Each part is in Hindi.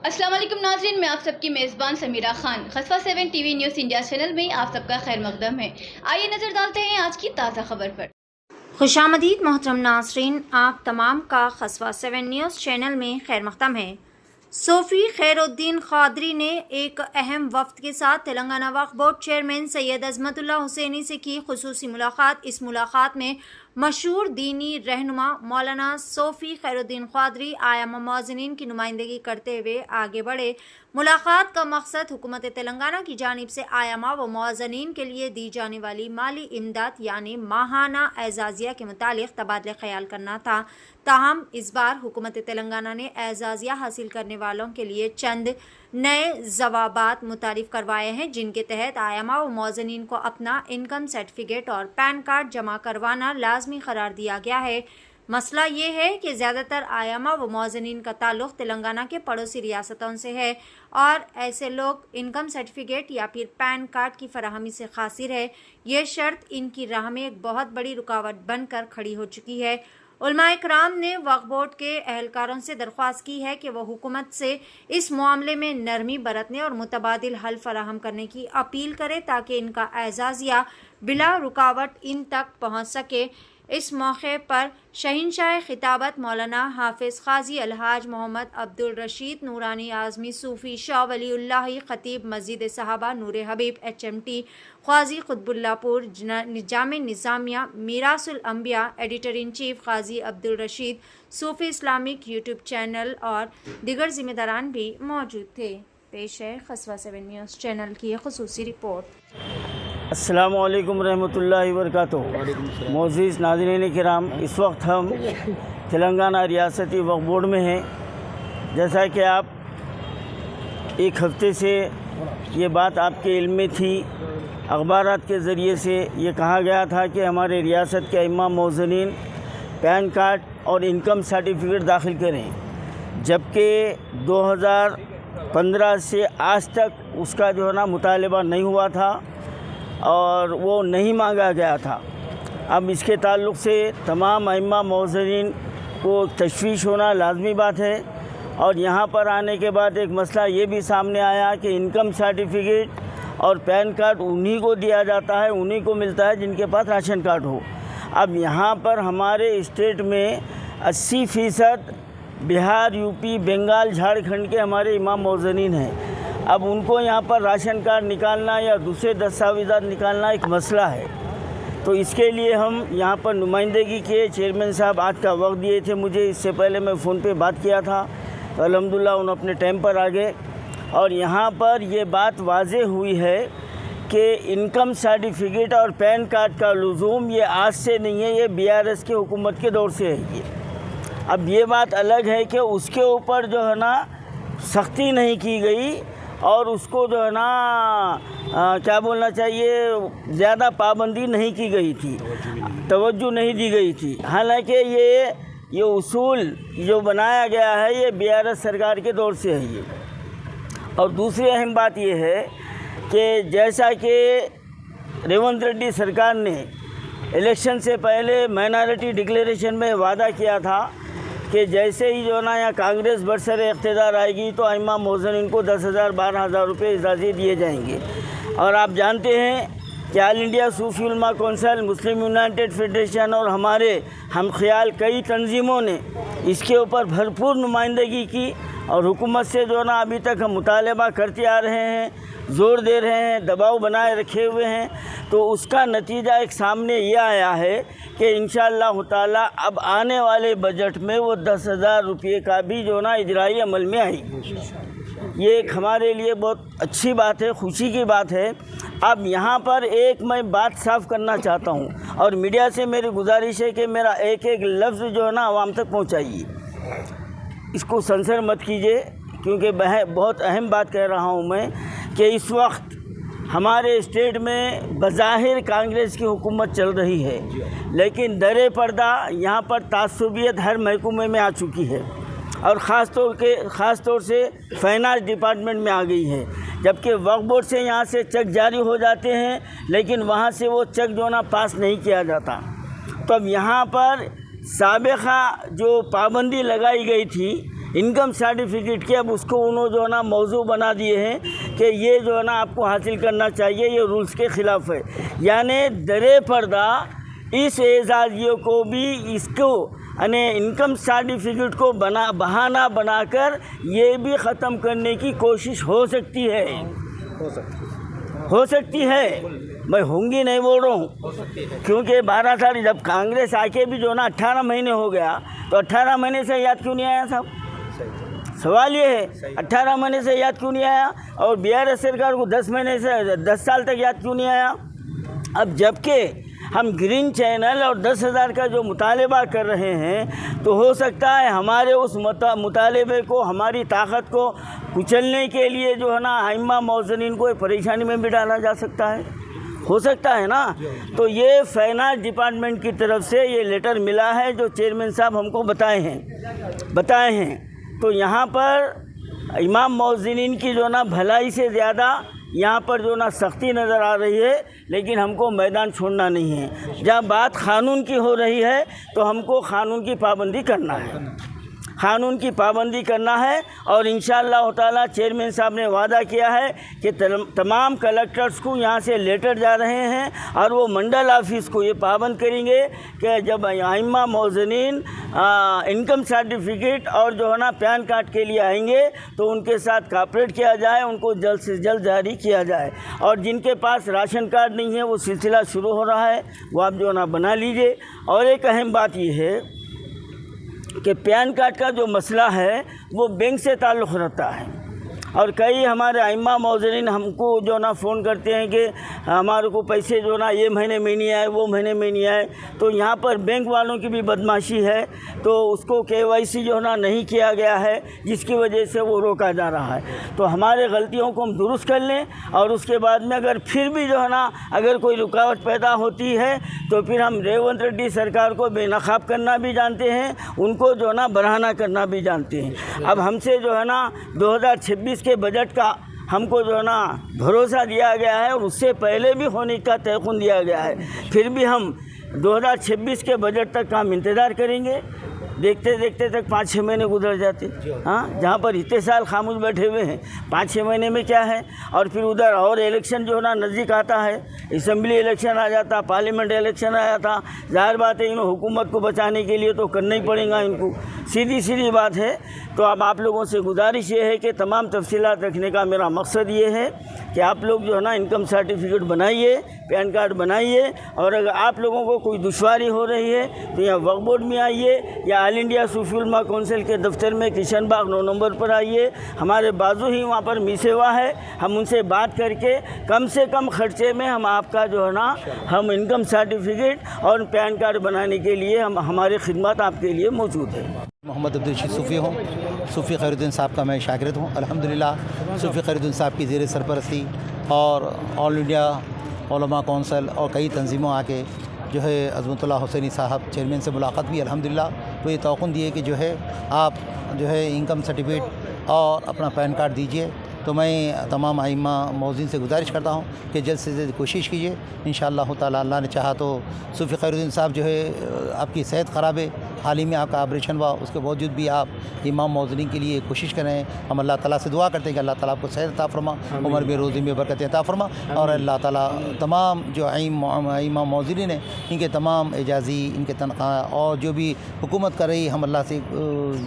अस्सलाम वालेकुम नाज़रीन, मैं आप सबकी मेज़बान समीरा खान। खसवा 7 टीवी न्यूज़ इंडिया चैनल में आप सबका खैर मकदम है। आइए नज़र डालते हैं आज की ताज़ा खबर पर। खुशामदीद मोहतरम नाज़रीन, आप तमाम का खसवा 7 न्यूज़ चैनल में खैर मकदम है। सूफी खैरुद्दीन क़ादरी ने एक अहम वफ़द के साथ तेलंगाना वक्फ बोर्ड चेयरमैन सैयद अज़मतुल्लाह हुसैनी से की खुसूसी मुलाकात। इस मुलाकात में मशहूर दीनी रहनुमा मौलाना सूफी खैरुद्दीन क़ादरी आयाम मौज़िनीन की नुमाइंदगी करते हुए आगे बढ़े। मुलाकात का मकसद हुकूमत तेलंगाना की जानिब से आयामा व मौज़िनीन के लिए दी जाने वाली माली इमदाद यानी माहाना एजाज़िया के मुतालिक तबादले ख्याल करना था। ताहम इस बार हुकूमत तेलंगाना ने एजाज़िया हासिल करने वालों के लिए चंद नए जवाबात मुतारिफ करवाए हैं, जिनके तहत आयामा व मौज़िनीन को अपना इनकम सर्टिफिकेट और पैन कार्ड जमा करवाना लाजमी करार दिया गया है। मसला ये है कि ज़्यादातर आयामा व मौज़िनीन का ताल्लुक़ तेलंगाना के पड़ोसी रियासतों से है और ऐसे लोग इनकम सर्टिफिकेट या फिर पैन कार्ड की फराहमी से कासिर है। ये शर्त इनकी राह में एक बहुत बड़ी रुकावट बनकर खड़ी हो चुकी है। उलमा इकराम ने वक्फ बोर्ड के एहलकारों से दरख्वास्त की है कि वह हुकूमत से इस मामले में नरमी बरतने और मुतबादिल हल फराहम करने की अपील करे ताकि इनका एजाज़िया बिला रुकावट इन तक पहुँच सके। इस मौके पर शहीनशाह खिताबत मौलाना हाफिज़ क़ाज़ी अलहाज मोहम्मद अब्दुल रशीद नूरानी आज़मी सूफ़ी शाह वलीउल्लाह खतीब मस्जिद सहाबा नूर हबीब HMT क़ाज़ी क़ुतबुल्लाहपुर जामे Nizamia Mirasul Ambiya editor in chief Qazi Abdul Rashid Sufi Islamic YouTube channel और दीगर ज़िम्मेदारान भी मौजूद थे। पेश है खसवा 7 न्यूज़ चैनल की खुसूसी रिपोर्ट। अस्सलामु अलैकुम रहमतुल्लाहि व बरकातुहू। मोअज़्ज़िज़ नाज़रीन किराम, इस वक्त हम तेलंगाना रियासती वक्फ बोर्ड में हैं। जैसा कि आप एक हफ्ते से ये बात आपके इल्म में थी, अखबारात के ज़रिए से ये कहा गया था कि हमारे रियासत के इमाम मौज़िनीन पैन कार्ड और इनकम सर्टिफिकेट दाखिल करें, जबकि 2015 से आज तक उसका जो है ना मुतालबा नहीं हुआ था और वो नहीं मांगा गया था। अब इसके ताल्लुक़ से तमाम अइम्मा मौज़िनीन को तशवीश होना लाज़मी बात है। और यहाँ पर आने के बाद एक मसला ये भी सामने आया कि इनकम सर्टिफिकेट और पैन कार्ड उन्हीं को दिया जाता है, उन्हीं को मिलता है जिनके पास राशन कार्ड हो। अब यहाँ पर हमारे स्टेट में 80% बिहार, यूपी, बंगाल, झारखंड के हमारे इमाम मौज़िनीन हैं। अब उनको यहाँ पर राशन कार्ड निकालना या दूसरे दस्तावेज़ात निकालना एक मसला है। तो इसके लिए हम यहाँ पर नुमाइंदगी के चेयरमैन साहब आज का वक्त दिए थे मुझे। इससे पहले मैं फ़ोन पे बात किया था तो अल्हम्दुलिल्लाह उन्होंने अपने टाइम पर आ गए और यहाँ पर ये बात वाज़े हुई है कि इनकम सर्टिफिकेट और पैन कार्ड का लुज़ूम ये आज से नहीं है, ये BRS के हुकूमत के दौर से है। ये अब ये बात अलग है कि उसके ऊपर जो है ना सख्ती नहीं की गई और उसको जो है ना क्या बोलना चाहिए, ज़्यादा पाबंदी नहीं की गई थी, तवज्जो नहीं दी गई थी। हालांकि ये उसूल जो बनाया गया है ये BRS सरकार के दौर से है ये। और दूसरी अहम बात ये है कि जैसा कि रेवंत रेड्डी सरकार ने इलेक्शन से पहले माइनॉरिटी डिक्लेरेशन में वादा किया था कि जैसे ही जो ना यहाँ कांग्रेस बरसरे इख्तिदार आएगी तो इमाम मौज़िनीन को 10,000 12,000 रुपये इजाज़े दिए जाएंगे। और आप जानते हैं कि ऑल इंडिया सूफी उलमा कौंसिल, मुस्लिम यूनाइटेड फेडरेशन और हमारे हम ख्याल कई तंजीमों ने इसके ऊपर भरपूर नुमाइंदगी की और हुकूमत से जो ना अभी तक हम मुतालबा करते आ रहे हैं, ज़ोर दे रहे हैं, दबाव बनाए रखे हुए हैं। तो उसका नतीजा एक सामने ये आया है कि इंशाअल्लाह ताला अब आने वाले बजट में वो 10,000 रुपये का भी जो ना इजराई अमल में आएगी। ये एक हमारे लिए बहुत अच्छी बात है, खुशी की बात है। अब यहाँ पर एक मैं बात साफ़ करना चाहता हूँ और मीडिया से मेरी गुजारिश है कि मेरा एक एक लफ्ज़ जो है ना आवाम तक पहुँचाइए, इसको सेंसर मत कीजिए, क्योंकि बहुत अहम बात कह रहा हूँ मैं कि इस वक्त हमारे स्टेट में बज़ाहिर कांग्रेस की हुकूमत चल रही है, लेकिन दरे पर्दा यहाँ पर तासुबियत हर महकमे में आ चुकी है और ख़ास तौर से फाइनेंस डिपार्टमेंट में आ गई है। जबकि वक्फ बोर्ड से यहाँ से चेक जारी हो जाते हैं, लेकिन वहाँ से वो चेक जो ना पास नहीं किया जाता। तो अब यहाँ पर साबिक़ा जो पाबंदी लगाई गई थी इनकम सर्टिफिकेट की अब उसको उन्होंने जो है ना मौजू बना दिए हैं कि ये जो है ना आपको हासिल करना चाहिए, ये रूल्स के ख़िलाफ़ है। यानी दरे पर्दा इस एजाजियों को भी इसको यानी इनकम सर्टिफिकेट को बहाना बनाकर ये भी ख़त्म करने की कोशिश हो सकती है। हो सकती है, मैं होंगी नहीं बोल रहा हूँ, क्योंकि 12 साल जब कांग्रेस आके भी जो ना 18 महीने हो गया, तो 18 महीने से याद क्यों नहीं आया साहब? सवाल ये है 18 महीने से याद क्यों नहीं आया, और बीआरएस सरकार को 10 साल तक याद क्यों नहीं आया? अब जबकि हम ग्रीन चैनल और 10,000 का जो मुतालबा कर रहे हैं, तो हो सकता है हमारे उस मुतालबे को, हमारी ताकत को कुचलने के लिए जो है ना आइम्मा मौज़नीन को परेशानी में भी डाला जा सकता है, हो सकता है ना। तो ये फाइनेंस डिपार्टमेंट की तरफ से ये लेटर मिला है जो चेयरमैन साहब हमको बताए हैं। तो यहाँ पर इमाम मौज़नीन की जो ना भलाई से ज़्यादा यहाँ पर जो ना सख्ती नज़र आ रही है, लेकिन हमको मैदान छोड़ना नहीं है। जब बात क़ानून की हो रही है तो हमको क़ानून की पाबंदी करना है, और इंशाअल्लाह ताला चेयरमैन साहब ने वादा किया है कि तमाम कलेक्टर्स को यहाँ से लेटर जा रहे हैं और वो मंडल ऑफिस को ये पाबंद करेंगे कि जब आइम्मा मौज़नीन इनकम सर्टिफिकेट और जो है ना पैन कार्ड के लिए आएंगे तो उनके साथ कॉपरेट किया जाए, उनको जल्द से जल्द जारी किया जाए। और जिनके पास राशन कार्ड नहीं है, वो सिलसिला शुरू हो रहा है, वो आप जो है ना बना लीजिए। और एक अहम बात ये है कि पैन कार्ड का जो मसला है वो बैंक से ताल्लुक़ रखता है, और कई हमारे आइम्मा मौज़नीन हमको जो ना फ़ोन करते हैं कि हमारे को पैसे जो ना ये महीने में नहीं आए, वो महीने में नहीं आए। तो यहाँ पर बैंक वालों की भी बदमाशी है, तो उसको KYC जो ना नहीं किया गया है, जिसकी वजह से वो रोका जा रहा है। तो हमारे गलतियों को हम दुरुस्त कर लें, और उसके बाद में अगर फिर भी जो है ना अगर कोई रुकावट पैदा होती है तो फिर हम रेवंत रेड्डी सरकार को बेनकाब करना भी जानते हैं, उनको जो ना बरहना करना भी जानते हैं। अब हमसे जो है ना 2026 के बजट का हमको जो है ना भरोसा दिया गया है, और उससे पहले भी होने का तयक़ुन दिया गया है। फिर भी हम 2026 के बजट तक का हम इंतज़ार करेंगे। देखते देखते तक 5-6 महीने गुजर जाते, हाँ, जहाँ पर इतने साल खामोश बैठे हुए हैं, 5-6 महीने में क्या है। और फिर उधर और इलेक्शन जो है ना नज़दीक आता है, असम्बली इलेक्शन आ जाता, पार्लियामेंट इलेक्शन आ जाता। ज़ाहिर बात है इन हुकूमत को बचाने के लिए तो करना ही पड़ेगा इनको, सीधी बात है। तो अब आप लोगों से गुजारिश ये है कि तमाम तफसीलात रखने का मेरा मकसद ये है कि आप लोग जो है ना इनकम सर्टिफिकेट बनाइए, पैन कार्ड बनाइए, और अगर आप लोगों को कोई दुश्वारी हो रही है तो यहाँ वक्फ बोर्ड में आइए, या ऑल इंडिया सूफी उलमा कौंसिल के दफ्तर में किशन बाग 9 नंबर पर आइए। हमारे बाजू ही वहाँ पर मीसेवा है, हम उनसे बात करके कम से कम ख़र्चे में हम आपका जो है ना हम इनकम सर्टिफिकेट और पैन कार्ड बनाने के लिए हमारी खिदमत आपके लिए मौजूद है। मोहम्मद अब्दुल रशीद सूफ़ी हूँ, सूफ़ी खैरुद्दीन साहब का मैं शागिर्द हूँ। अल्हम्दुलिल्लाह सूफ़ी खैरुद्दीन साहब की ज़ेर सरपरस्ती और ऑल इंडिया उलमा कौंसिल और कई तंजीमों आके जो है अज़मतुल्लाह हुसैनी साहब चेयरमैन से मुलाकात भी अल्हम्दुलिल्लाह, वो ये तौक़ुन दिए कि जो है आप जो है इनकम सर्टिफिकेट और अपना पैन कार्ड दीजिए। तो मैं तमाम आइम्मा मौज़ीन से गुजारिश करता हूँ कि जल्द से जल्द कोशिश कीजिए। इंशाअल्लाह ताला अल्लाह ने चाहा तो सूफ़ी खैरुद्दीन साहब जो है आपकी सेहत ख़राब है, हाल ही में आपका ऑपरेशन हुआ, उसके बावजूद भी आप इमाम मौज़नीन के लिए कोशिश करें। हम अल्लाह ताला से दुआ करते हैं कि अल्लाह ताला आपको सेहत अता फरमा, उम्र में रोज़ी में बरकत अता फरमा, और अल्लाह ताला तमाम जो इमाम मौज़नीन हैं इनके तमाम एजाज़ी, इनके तनख्वाह और जो भी हुकूमत कर रही, हम अल्लाह से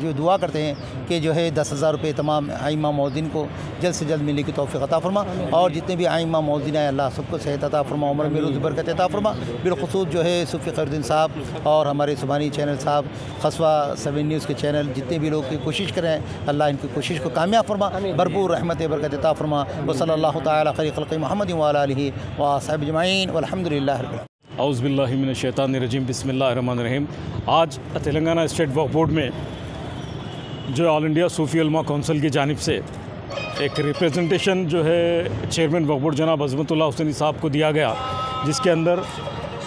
जो दुआ करते हैं कि जो है 10,000 रुपये तमाम इमाम मौज़नीन को जल्द से जल्द मिलने की तौफ़ीक़ अता फरमा, और जितने भी इमाम मौज़नीन हैं अल्लाह सबको सेहत अता फरमा, उम्र में रोज़ी बरकत अता फरमा। बिलख़ुसूस जो है सूफ़ी खैरुद्दीन साहब और हमारे सुबानी चैनल साहब, खसवा 7 न्यूज़ के चैनल, जितने भी लोग की कोशिश करें अल्लाह इनकी कोशिश को कामयाब फरमा, भरपूर रहमत बरकत अता फरमा। व सल्लल्लाहु तआला खैर खल्क़ि मुहम्मद व अला आलिहि व अस्हाबिहि अजमईन वल्हम्दुलिल्लाहि रब्बिल आलमीन। औज़ु बिल्लाहि मिनश शैतानिर रजीम, बिस्मिल्लाहिर रहमानिर रहीम। आज तेलंगाना स्टेट वक्फ बोर्ड में जो ऑल इंडिया सूफ़ी उलमा कौंसिल की जानिब से एक रिप्रेजेंटेशन जो है चेयरमैन वक्फ बोर्ड जनाब अज़मतुल्लाह हुसैनी साहब को दिया गया, जिसके अंदर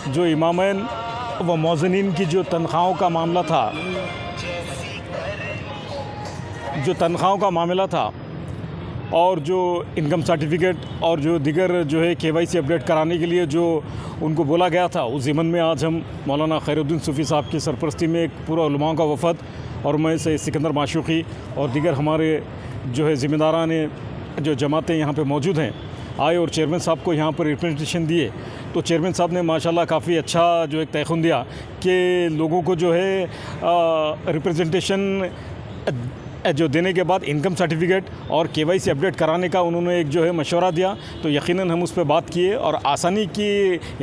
जो इमामैन व मौज़नीन की जो तनख्वाहों का मामला था और जो इनकम सर्टिफिकेट और जो दिगर जो है KYC अपडेट कराने के लिए जो उनको बोला गया था, उस ज़िमन में आज हम मौलाना खैरुद्दीन सूफ़ी साहब की सरपरस्ती में एक पूरा उलमाओं का वफ़द और मैं से सिकंदर माशूक़ी और दीगर हमारे जो है ज़िम्मेदारान जो जमातें यहाँ पे मौजूद हैं आए और चेयरमैन साहब को यहाँ पर रिप्रेजेंटेशन दिए। तो चेयरमैन साहब ने माशाल्लाह काफ़ी अच्छा जो एक तयख़ुन दिया कि लोगों को जो है रिप्रेजेंटेशन जो देने के बाद इनकम सर्टिफिकेट और केवाईसी अपडेट कराने का उन्होंने एक जो है मशवरा दिया। तो यकीनन हम उस पर बात किए और आसानी की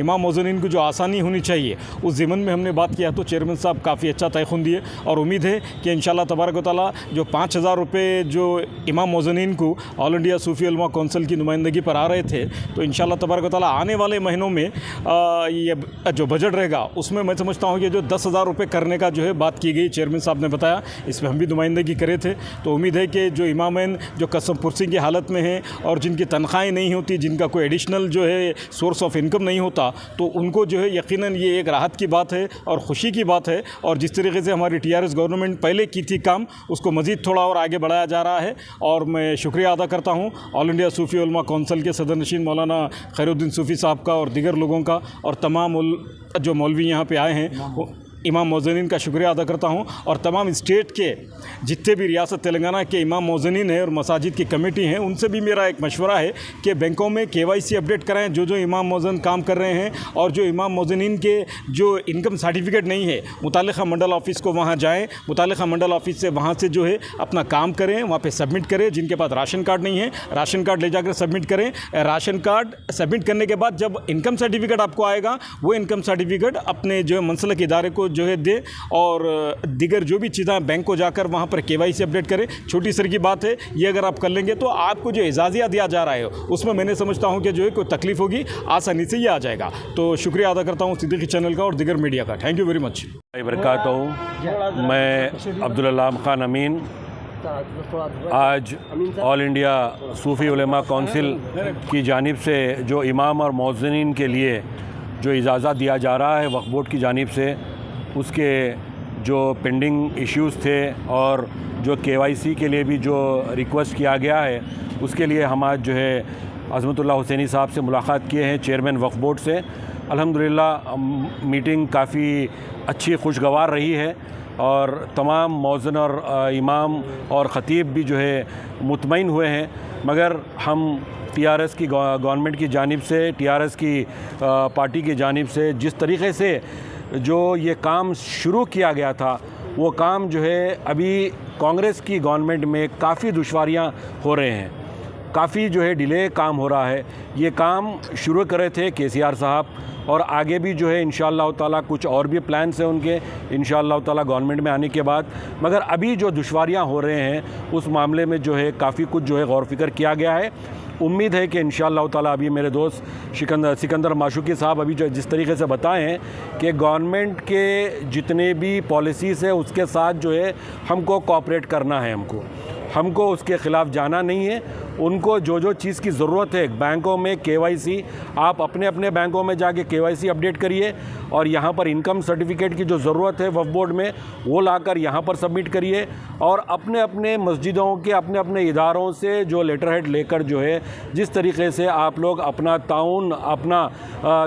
इमाम मौज़नीन को जो आसानी होनी चाहिए उस ज़िमन में हमने बात किया। तो चेयरमैन साहब काफ़ी अच्छा तयख़ुन दिए और उम्मीद है कि इंशाल्लाह तबारक व तआला जो 5,000 रुपये जो इमाम मौज़नीन को ऑल इंडिया सूफ़ी उलमा कौंसिल की नुमाइंदगी पर आ रहे थे, तो इंशाल्लाह तबारक व तआला आने वाले महीनों में ये जो बजट रहेगा उसमें मैं समझता हूँ कि जो 10,000 रुपये करने का जो है बात की गई, चेयरमैन साहब ने बताया, इसमें हम भी नुमाइंदगी करे थे। तो उम्मीद है कि जो इमामैन जो कसम पुरसी की हालत में हैं और जिनकी तनख्वाहें नहीं होती, जिनका कोई एडिशनल जो है सोर्स ऑफ इनकम नहीं होता, तो उनको जो है यकीनन ये एक राहत की बात है और ख़ुशी की बात है। और जिस तरीके से हमारी TRS गवर्नमेंट पहले की थी काम, उसको मज़ीद थोड़ा और आगे बढ़ाया जा रहा है। और मैं शुक्रिया अदा करता हूँ ऑल इंडिया सूफ़ी उलमा कौंसिल के सदर नशीन मौलाना खैरुद्दीन सूफ़ी साहब का और दीगर लोगों का और तमाम जो मौलवी यहाँ पे आए हैं इमाम मौज़नीन का शुक्रिया अदा करता हूँ। और तमाम स्टेट के जितने भी रियासत तेलंगाना के इमाम मौज़नीन हैं और मसाजिद की कमेटी हैं, उनसे भी मेरा एक मशवरा है कि बैंकों में KYC अपडेट कराएं जो इमाम मौज़न काम कर रहे हैं। और जो इमाम मौज़नीन के जो इनकम सर्टिफिकेट नहीं है, मुतालिका मंडल ऑफ़िस को वहाँ जाएँ, मुतालिका मंडल ऑफ़िस से वहाँ से जो है अपना काम करें, वहाँ पर सबमिट करें। जिनके पास राशन कार्ड नहीं है, राशन कार्ड ले जाकर सबमिट करें। राशन कार्ड सबमिट करने के बाद जब इनकम सर्टिफिकेट आपको आएगा, वो इनकम सर्टिफिकेट अपने जो मनसलक इदारे को जो है दे और दिगर जो भी चीज़ें बैंक को जाकर वहाँ पर KYC अपडेट करें। छोटी सर की बात है, ये अगर आप कर लेंगे तो आपको जो एजाज़िया दिया जा रहा है उसमें मैंने समझता हूँ कि जो है कोई तकलीफ़ होगी आसानी से ये आ जाएगा। तो शुक्रिया अदा करता हूँ सिद्दीकी चैनल का और दिगर मीडिया का। Thank you very much. बरकातहू। मैं अब्दुल अल्लाम खान अमीन आज ऑल इंडिया सूफ़ी उलमा कौंसिल की जानिब से जो इमाम और मौज़नीन के लिए जो इजाज़त दिया जा रहा है वक्फ बोर्ड की जानिब से, उसके जो पेंडिंग इश्यूज़ थे और जो KYC के लिए भी जो रिक्वेस्ट किया गया है, उसके लिए हम आज जो है अज़मतुल्लाह हुसैनी साहब से मुलाकात किए हैं, चेयरमैन वक्फ बोर्ड से। अल्हम्दुलिल्लाह मीटिंग काफ़ी अच्छी खुशगवार रही है और तमाम मौज़न और इमाम और ख़तीब भी जो है मुतमईन हुए हैं। मगर हम TRS की गवर्नमेंट की जानिब से, TRS की पार्टी की जानिब से जिस तरीक़े से जो ये काम शुरू किया गया था, वो काम जो है अभी कांग्रेस की गवर्नमेंट में काफ़ी दुश्वारियां हो रहे हैं, काफ़ी जो है डिले काम हो रहा है। ये काम शुरू करे थे KCR साहब और आगे भी जो है इंशाअल्लाह ताला कुछ और भी प्लान्स हैं उनके इंशाअल्लाह ताला गवर्नमेंट में आने के बाद। मगर अभी जो दुश्वारियां हो रहे हैं उस मामले में जो है काफ़ी कुछ जो है गौर फिक्र किया गया है। उम्मीद है कि इंशाअल्लाह ताला अभी मेरे दोस्त सिकंदर माशूक़ी साहब अभी जो जिस तरीके से बताए हैं कि गवर्नमेंट के जितने भी पॉलिसीज़ है उसके साथ जो है हमको कोऑपरेट करना है, हमको उसके ख़िलाफ़ जाना नहीं है। उनको जो जो चीज़ की ज़रूरत है बैंकों में KYC, आप अपने अपने बैंकों में जाके KYC अपडेट करिए और यहाँ पर इनकम सर्टिफिकेट की जो ज़रूरत है वक्फ बोर्ड में वो लाकर यहाँ पर सबमिट करिए। और अपने अपने मस्जिदों के अपने अपने इदारों से जो लेटर हेड लेकर जो है जिस तरीके से आप लोग अपना ताउन अपना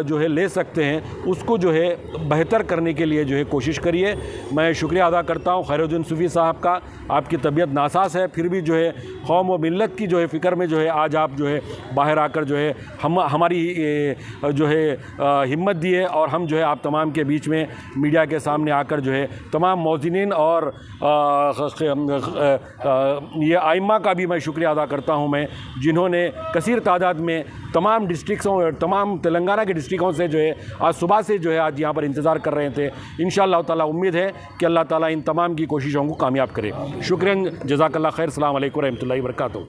जो है ले सकते हैं, उसको जो है बेहतर करने के लिए जो है कोशिश करिए। मैं शुक्रिया अदा करता हूँ खैरुद्दीन सूफ़ी साहब का। आपकी तबीयत नासाज है, फिर भी जो है कौम व मिल्लत की जो है फ़िक्र में जो है आज आप जो है बाहर आकर जो है हमारी जो है हिम्मत दी है और हम जो है आप तमाम के बीच में मीडिया के सामने आकर जो है तमाम मौज़नीन और ये आइम्मा का भी मैं शुक्रिया अदा करता हूँ मैं, जिन्होंने कसीर तादाद में तमाम डिस्ट्रिक्टों तमाम तेलंगाना के डिस्ट्रिक्टों से जो है आज सुबह से जो है आज यहाँ पर इंतज़ार कर रहे थे। इंशाअल्लाह ताला उम्मीद है कि अल्लाह ताला इन तमाम की कोशिशों को कामयाब करे। शुक्रिया, जज़ाकल्लाह खैर। अस्सलाम वालेकुम रहमतुल्लाहि व बरकातहू।